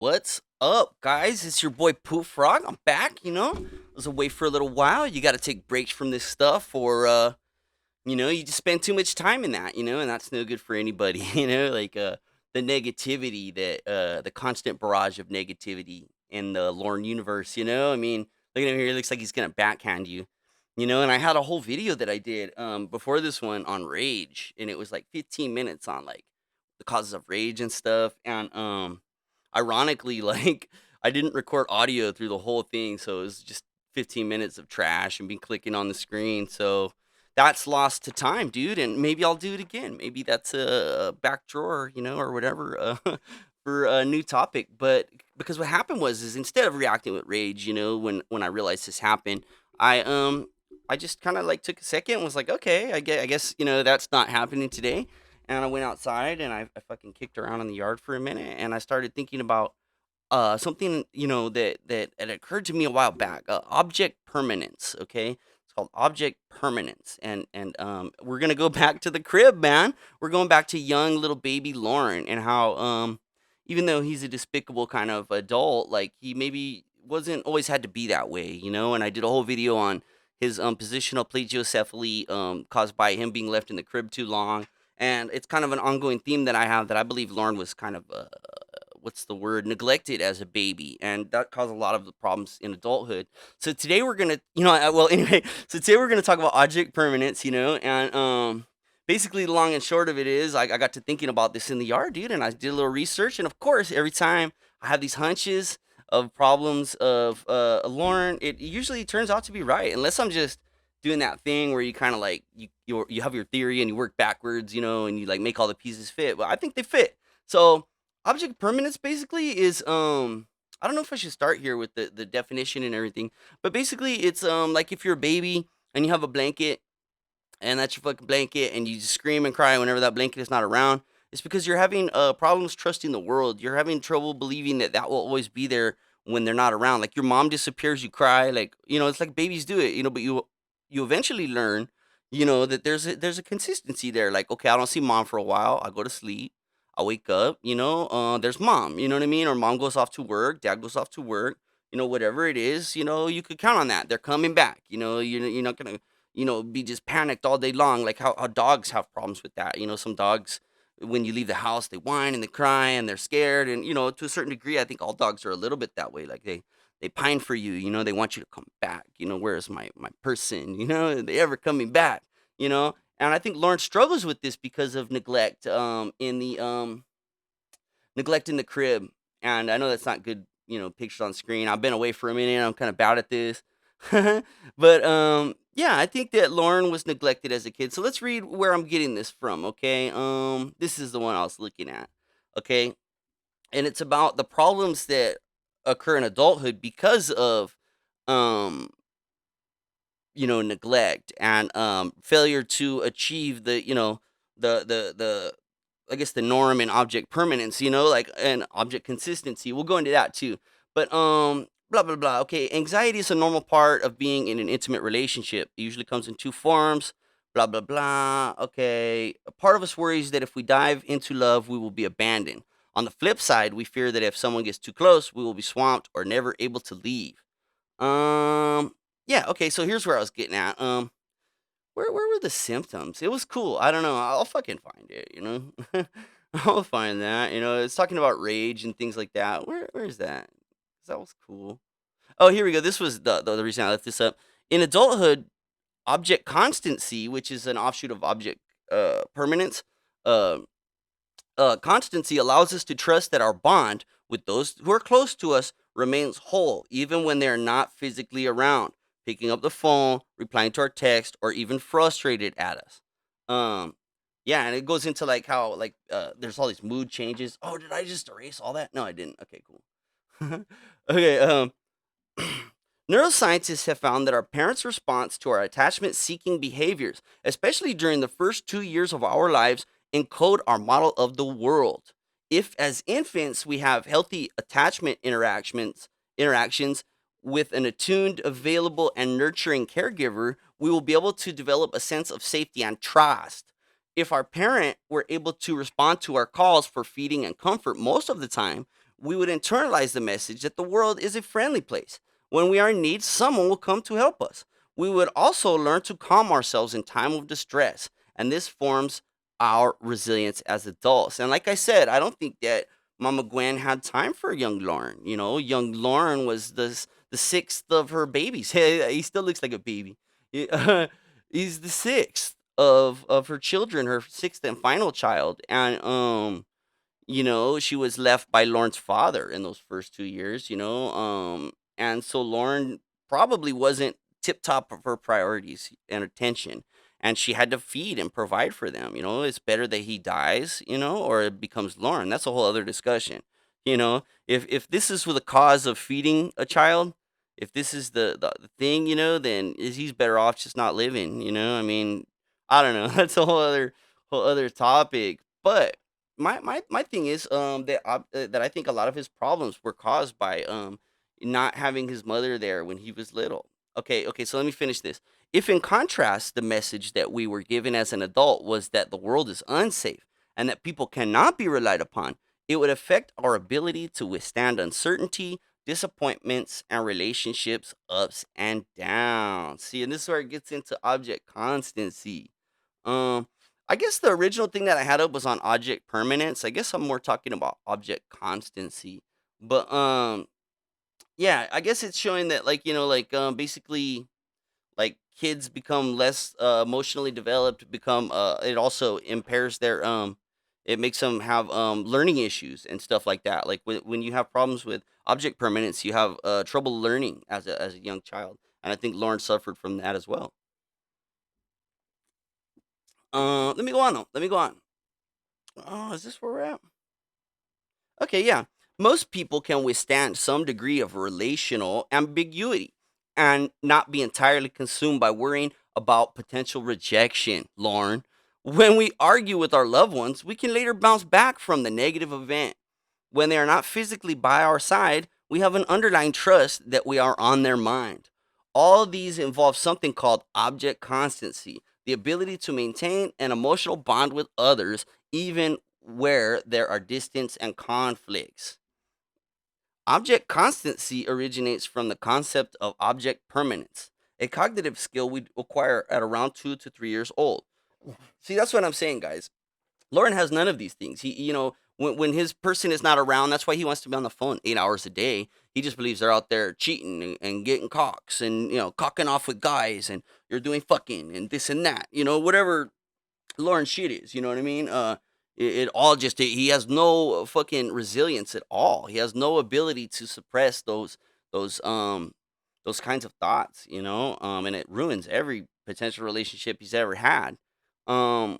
What's up, guys? It's your boy Poof Frog. I'm back, I was away for a little while. You got to take breaks from this stuff, or, you just spend too much time in that, and that's no good for anybody, the negativity the constant barrage of negativity in the Lorne universe, I mean, look at him here. He looks like he's going to backhand you, and I had a whole video that I did before this one on rage, and it was like 15 minutes on like the causes of rage and stuff. And ironically, like I didn't record audio through the whole thing, so it was just 15 minutes of trash and me clicking on the screen. So that's lost to time, dude. And maybe I'll do it again. Maybe that's a back drawer, or whatever, for a new topic. But because what happened is instead of reacting with rage, when I realized this happened, I just kind of like took a second and was like, okay, I guess that's not happening today. And I went outside and I fucking kicked around in the yard for a minute, and I started thinking about something that it occurred to me a while back. Object permanence. Okay, it's called object permanence, and we're gonna go back to the crib, man. We're going back to young little baby Lauren, and how even though he's a despicable kind of adult, like he maybe wasn't always had to be that way, And I did a whole video on his positional plagiocephaly caused by him being left in the crib too long, and it's kind of an ongoing theme that I have, that I believe Lauren was kind of what's the word, neglected as a baby, and that caused a lot of the problems in adulthood. So today we're gonna, well, anyway, so today we're gonna talk about object permanence, and basically the long and short of it is, I got to thinking about this in the yard, dude, and I did a little research, and of course, every time I have these hunches of problems of Lauren, it usually turns out to be right, unless I'm just doing that thing where you kind of like you have your theory and you work backwards, and you like make all the pieces fit. But I think they fit. So object permanence basically is I don't know if I should start here with the definition and everything, but basically it's like if you're a baby and you have a blanket, and that's your fucking blanket, and you just scream and cry whenever that blanket is not around. It's because you're having problems trusting the world. You're having trouble believing that that will always be there when they're not around. Like your mom disappears, you cry. Like it's like babies do it, But you eventually learn, that there's a consistency there. Like, okay, I don't see mom for a while. I go to sleep. I wake up. There's mom. You know what I mean? Or mom goes off to work. Dad goes off to work. Whatever it is. You could count on that. They're coming back. You're not gonna be just panicked all day long, like how dogs have problems with that. Some dogs, when you leave the house, they whine and they cry and they're scared. And, to a certain degree, I think all dogs are a little bit that way. Like they pine for you, they want you to come back. Where's my person? Are they ever coming back? And I think Lauren struggles with this because of neglect, in the neglect in the crib. And I know that's not good, pictures on screen. I've been away for a minute. I'm kind of bad at this. But yeah, I think that Lauren was neglected as a kid. So let's read where I'm getting this from, okay? This is the one I was looking at. Okay? And it's about the problems that occur in adulthood because of um neglect and failure to achieve the I guess the norm and object permanence, like, and object consistency. We'll go into that too. But blah blah blah. Okay, anxiety is a normal part of being in an intimate relationship. It usually comes in two forms. Blah blah blah. Okay, a part of us worries that if we dive into love, we will be abandoned. On the flip side, we fear that if someone gets too close, we will be swamped or never able to leave. Um, yeah, okay, so here's where I was getting at. Where were the symptoms? It was cool. I don't know. I'll fucking find it. I'll find that. It's talking about rage and things like that. Where is that? 'Cause that was cool. Oh, here we go. This was the reason I left this up. In adulthood, object constancy, which is an offshoot of object permanence, uh, constancy allows us to trust that our bond with those who are close to us remains whole, even when they are not physically around, picking up the phone, replying to our text, or even frustrated at us. Um, yeah, and it goes into like how like there's all these mood changes. Oh, did I just erase all that? No, I didn't. Okay, cool. Okay. Neuroscientists have found that our parents' response to our attachment seeking behaviors, especially during the first 2 years of our lives, encode our model of the world. If, as infants, we have healthy attachment interactions with an attuned, available, and nurturing caregiver, we will be able to develop a sense of safety and trust. If our parent were able to respond to our calls for feeding and comfort most of the time, we would internalize the message that the world is a friendly place. When we are in need, someone will come to help us. We would also learn to calm ourselves in time of distress, and this forms our resilience as adults. And like I said, I don't think that Mama Gwen had time for young Lauren. You know, young Lauren was the sixth of her babies. He still looks like a baby. He- He's the sixth of her children, her sixth and final child, and she was left by Lauren's father in those first 2 years. And so Lauren probably wasn't tip top of her priorities and attention, and she had to feed and provide for them. It's better that he dies, or it becomes Lauren. That's a whole other discussion. If this is for the cause of feeding a child, if this is the thing, then he's better off just not living. I mean, I don't know. That's a whole other topic. But my thing is that I think a lot of his problems were caused by not having his mother there when he was little. Okay, so let me finish this. If in contrast the message that we were given as an adult was that the world is unsafe and that people cannot be relied upon, it would affect our ability to withstand uncertainty, disappointments, and relationships ups and downs. See, and this is where it gets into object constancy. Um, I guess the original thing that I had up was on object permanence. I guess I'm more talking about object constancy. But yeah, I guess it's showing that basically like kids become less emotionally developed, become it also impairs their it makes them have learning issues and stuff like that. Like when you have problems with object permanence, you have trouble learning as a young child. And I think Lauren suffered from that as well. Let me go on though. Let me go on. Oh, is this where we're at? Okay, yeah. Most people can withstand some degree of relational ambiguity and not be entirely consumed by worrying about potential rejection, Lauren. When we argue with our loved ones, we can later bounce back from the negative event. When they are not physically by our side, we have an underlying trust that we are on their mind. All these involve something called object constancy, the ability to maintain an emotional bond with others even where there are distance and conflicts. Object constancy originates from the concept of object permanence, a cognitive skill we acquire at around 2 to 3 years old. See, that's what I'm saying, guys. Lauren has none of these things. When his person is not around, that's why he wants to be on the phone 8 hours a day. He just believes they're out there cheating and getting cocks and cocking off with guys and you're doing fucking and this and that. Whatever Lauren shit is. You know what I mean? It all just he has no fucking resilience at all. He has no ability to suppress those those kinds of thoughts. And it ruins every potential relationship he's ever had. Um,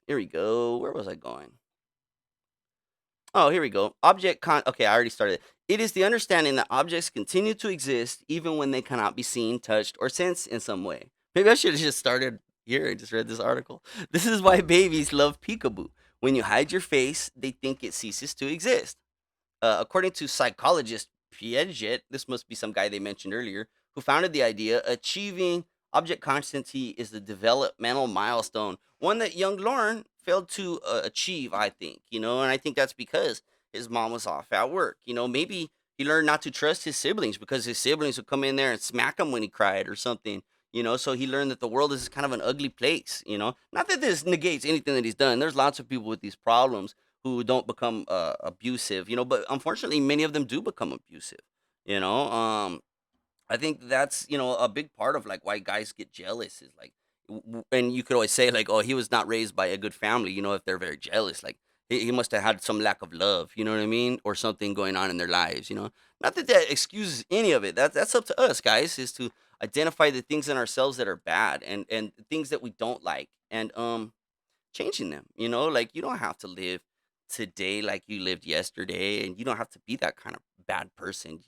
Here we go. Where was I going? Oh, here we go. Okay, I already started. It is the understanding that objects continue to exist even when they cannot be seen, touched, or sensed in some way. Maybe I should have just started here and just read this article. This is why babies love peekaboo. When you hide your face, they think it ceases to exist. According to psychologist Piaget, this must be some guy they mentioned earlier, who founded the idea, achieving object constancy is the developmental milestone, one that young Lauren failed to achieve, I think, and I think that's because his mom was off at work. Maybe he learned not to trust his siblings because his siblings would come in there and smack him when he cried or something. So he learned that the world is kind of an ugly place. Not that this negates anything that he's done. There's lots of people with these problems who don't become abusive, but unfortunately, many of them do become abusive. You know, I think that's a big part of like why guys get jealous is like, and you could always say like, oh, he was not raised by a good family. If they're very jealous, like he must have had some lack of love. You know what I mean, or something going on in their lives. Not that that excuses any of it. That's up to us, guys, is to identify the things in ourselves that are bad and things that we don't like, and changing them. Like you don't have to live today like you lived yesterday, and you don't have to be that kind of bad person.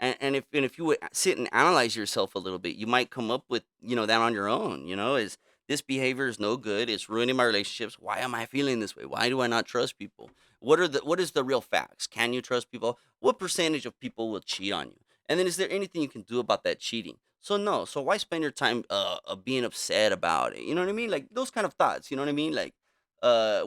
And if you would sit and analyze yourself a little bit, you might come up with that on your own. Is this behavior is no good? It's ruining my relationships. Why am I feeling this way? Why do I not trust people? What is the real facts? Can you trust people? What percentage of people will cheat on you? And then is there anything you can do about that cheating? So no. So why spend your time being upset about it? You know what I mean? Like those kind of thoughts. You know what I mean? Like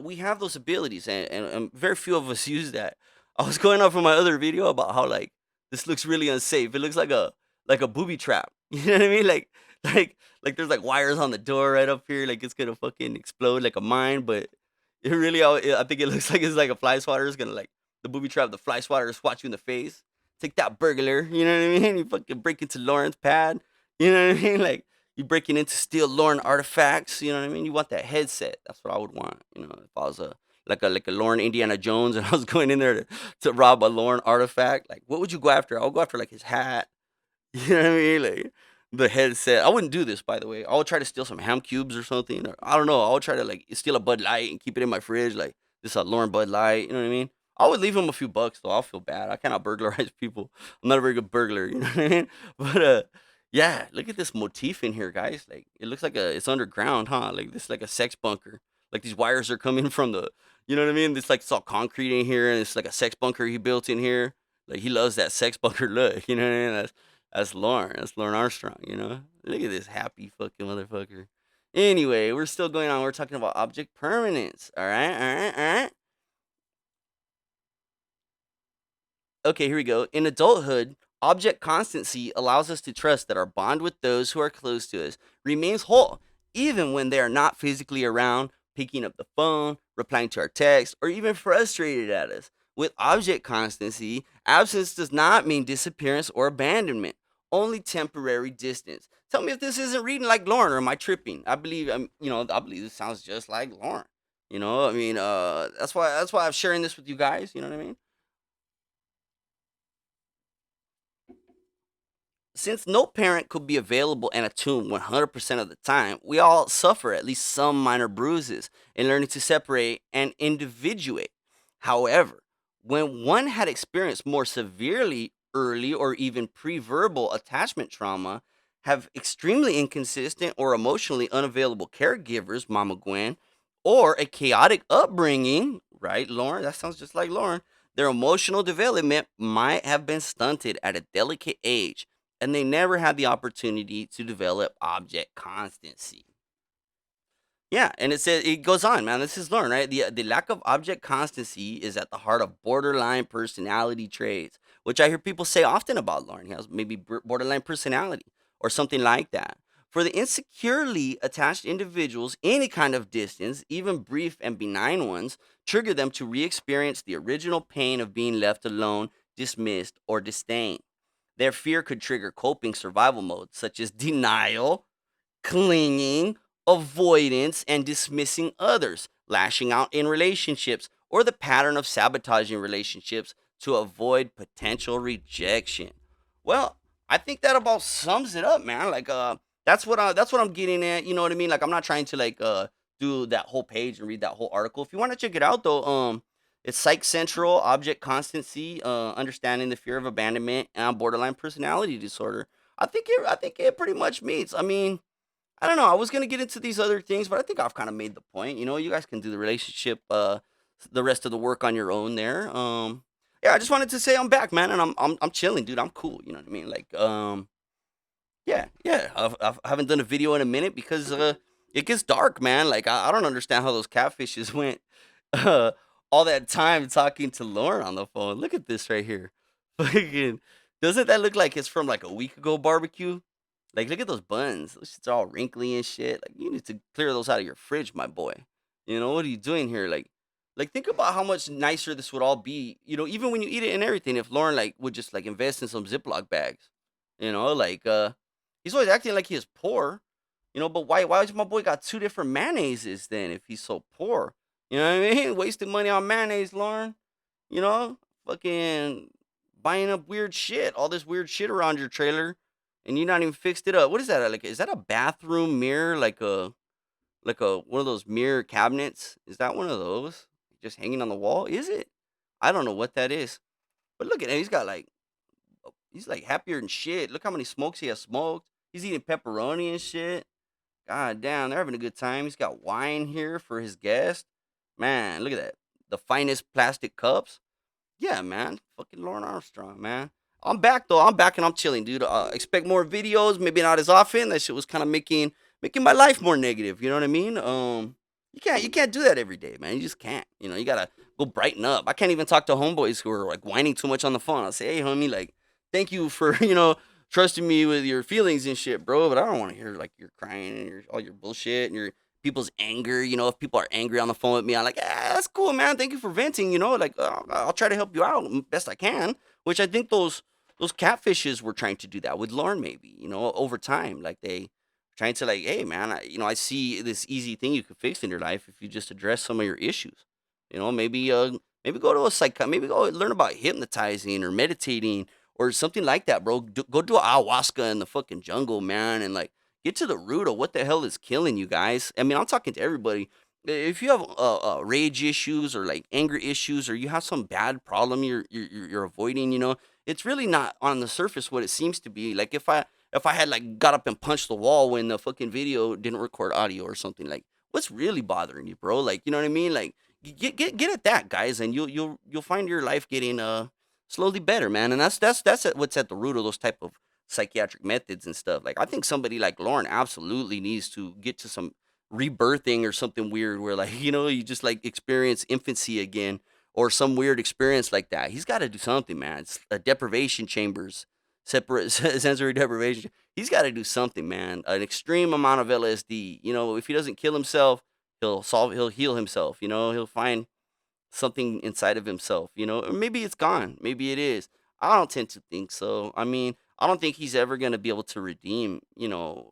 we have those abilities, and very few of us use that. I was going off of my other video about how like this looks really unsafe. It looks like a booby trap. You know what I mean? Like there's like wires on the door right up here. Like it's gonna fucking explode like a mine. But it really, I think it looks like it's like a fly swatter is gonna like the booby trap. The fly swatter swat you in the face. Take that, burglar. You know what I mean? You fucking break into Lauren's pad. You know what I mean? Like you breaking into steal Lorne artifacts. You know what I mean? You want that headset. That's what I would want. You know, if I was a like a Lorne Indiana Jones and I was going in there to rob a Lorne artifact, like what would you go after? I would go after like his hat. You know what I mean? Like the headset. I wouldn't do this, by the way. I would try to steal some ham cubes or something. Or, I don't know. I would try to like steal a Bud Light and keep it in my fridge. Like this is a Lauren Bud Light. You know what I mean? I would leave him a few bucks though. I'll feel bad. I cannot burglarize people. I'm not a very good burglar. You know what I mean? But yeah. Look at this motif in here, guys. Like it looks like it's underground, huh? Like this is like a sex bunker. Like these wires are coming from the. You know what I mean? It's like it's all concrete in here, and it's like a sex bunker he built in here. Like he loves that sex bunker look. You know what I mean? That's Lauren. That's Lorne Armstrong, you know? Look at this happy fucking motherfucker. Anyway, we're still going on. We're talking about object permanence. All right, all right, all right. Okay, here we go. In adulthood, object constancy allows us to trust that our bond with those who are close to us remains whole, even when they are not physically around, picking up the phone, replying to our text, or even frustrated at us. With object constancy, absence does not mean disappearance or abandonment, only temporary distance. Tell me if this isn't reading like Lauren or am I tripping? I believe I believe this sounds just like Lauren. You know, I mean, that's why I'm sharing this with you guys. You know what I mean? Since no parent could be available and attuned 100% of the time, we all suffer at least some minor bruises in learning to separate and individuate. However, when one had experienced more severely early or even pre-verbal attachment trauma, have extremely inconsistent or emotionally unavailable caregivers, Mama Gwen, or a chaotic upbringing, right, Lauren? That sounds just like Lauren. Their emotional development might have been stunted at a delicate age and they never had the opportunity to develop object constancy. Yeah, and it goes on, man. This is learned, right? The lack of object constancy is at the heart of borderline personality traits, which I hear people say often about Lauren. He has maybe borderline personality or something like that. For the insecurely attached individuals, any kind of distance, even brief and benign ones, trigger them to re-experience the original pain of being left alone, dismissed, or disdained. Their fear could trigger coping survival modes such as denial, clinging, avoidance, and dismissing others, lashing out in relationships, or the pattern of sabotaging relationships to avoid potential rejection. Well, I think that about sums it up, man. Like that's what I'm getting at, you know what I mean? Like I'm not trying to like do that whole page and read that whole article. If you want to check it out though, it's Psych Central, Object Constancy, Understanding the Fear of Abandonment, and Borderline Personality Disorder. I think it pretty much meets. I mean, I don't know. I was gonna get into these other things, but I think I've kind of made the point. You know, you guys can do the relationship, the rest of the work on your own there. Yeah, I just wanted to say I'm back, man, and I'm chilling, dude. I'm cool. You know what I mean? Like, yeah, yeah. I haven't done a video in a minute because it gets dark, man. Like I don't understand how those catfishes went uh, all that time talking to Lauren on the phone. Look at this right here. Fucking, doesn't that look like it's from like a week ago barbecue? Like, look at those buns. Those shit's all wrinkly and shit. Like, you need to clear those out of your fridge, my boy. You know, what are you doing here? Like think about how much nicer this would all be. You know, even when you eat it and everything. If Lauren like would just like invest in some Ziploc bags. You know, like he's always acting like he is poor. You know, but why's my boy got two different mayonnaises then if he's so poor? You know what I mean? Wasting money on mayonnaise, Lauren. You know, fucking buying up weird shit, all this weird shit around your trailer, and you not even fixed it up. What is that? Like, is that a bathroom mirror? Like a one of those mirror cabinets? Is that one of those just hanging on the wall? Is it? I don't know what that is. But look at him. He's like happier than shit. Look how many smokes he has smoked. He's eating pepperoni and shit. God damn, they're having a good time. He's got wine here for his guest. Man, look at that. The finest plastic cups. Yeah, man. Fucking Lorne Armstrong, man. I'm back though. I'm back and I'm chilling, dude. Expect more videos. Maybe not as often. That shit was kind of making my life more negative. You know what I mean? You can't do that every day, man. You just can't. You know, you gotta go brighten up. I can't even talk to homeboys who are like whining too much on the phone. I'll say, hey, homie, like, thank you for trusting me with your feelings and shit, bro. But I don't want to hear like you're crying and all your bullshit and your people's anger. If people are angry on the phone with me, I'm like, that's cool, man. Thank you for venting. Like, I'll try to help you out best I can. Which I think those catfishes were trying to do that with Lorne, maybe, over time. Like they trying to like, hey man, I see this easy thing you could fix in your life if you just address some of your issues. Maybe go to a maybe go learn about hypnotizing or meditating or something like that, bro. Go do ayahuasca in the fucking jungle, man, and like get to the root of what the hell is killing you guys. I mean, I'm talking to everybody. If you have rage issues or like anger issues, or you have some bad problem you're avoiding, it's really not on the surface what it seems to be. Like if I had like got up and punched the wall when the fucking video didn't record audio or something, like what's really bothering you, bro? Like, you know what I mean? Like get at that, guys, and you'll find your life getting slowly better, man. And that's what's at the root of those type of psychiatric methods and stuff. Like I think somebody like Lauren absolutely needs to get to some rebirthing or something weird where like you just like experience infancy again or some weird experience like that. He's got to do something, man. It's deprivation chambers, separate sensory deprivation. He's got to do something, man. An extreme amount of LSD. If he doesn't kill himself, he'll heal himself. He'll find something inside of himself, or maybe it's gone. Maybe it is. I don't tend to think so. I mean, I don't think he's ever going to be able to redeem,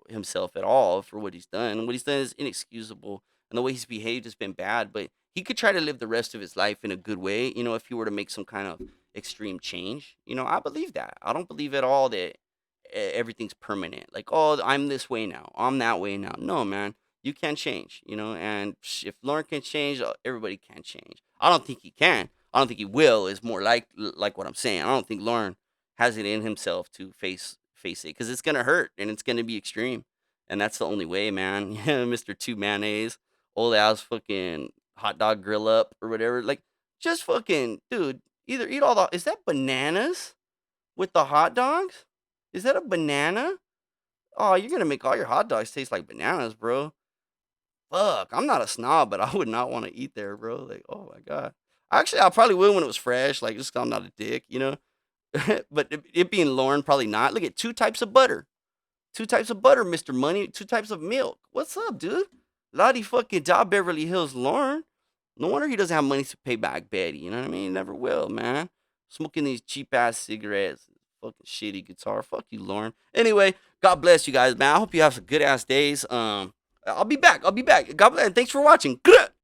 himself at all for what he's done. What he's done is inexcusable, and the way he's behaved has been bad, but he could try to live the rest of his life in a good way, if he were to make some kind of extreme change. I believe that. I don't believe at all that everything's permanent. Like, oh, I'm this way now. I'm that way now. No, man. You can change, and if Lauren can change, everybody can change. I don't think he can. I don't think he will. Is more like what I'm saying. I don't think Lauren has it in himself to face it because it's gonna hurt and it's gonna be extreme, and that's the only way, man. Yeah, Mister Two Mayonnaise, old ass fucking hot dog grill up or whatever. Like, just fucking dude. Either eat all the. Is that bananas with the hot dogs? Is that a banana? Oh, you're gonna make all your hot dogs taste like bananas, bro. Fuck, I'm not a snob, but I would not wanna eat there, bro, like, oh my god. Actually, I probably would when it was fresh, like, just 'cause I'm not a dick? But it being Lauren, probably not. Look at 2 types of butter. 2 types of butter, Mr. Money, 2 types of milk. What's up, dude? Lottie fucking da Beverly Hills Lauren. No wonder he doesn't have money to pay back Betty, you know what I mean? He never will, man. Smoking these cheap ass cigarettes, fucking shitty guitar. Fuck you, Lauren. Anyway, God bless you guys, man. I hope you have some good ass days. I'll be back. God bless. Thanks for watching. Good.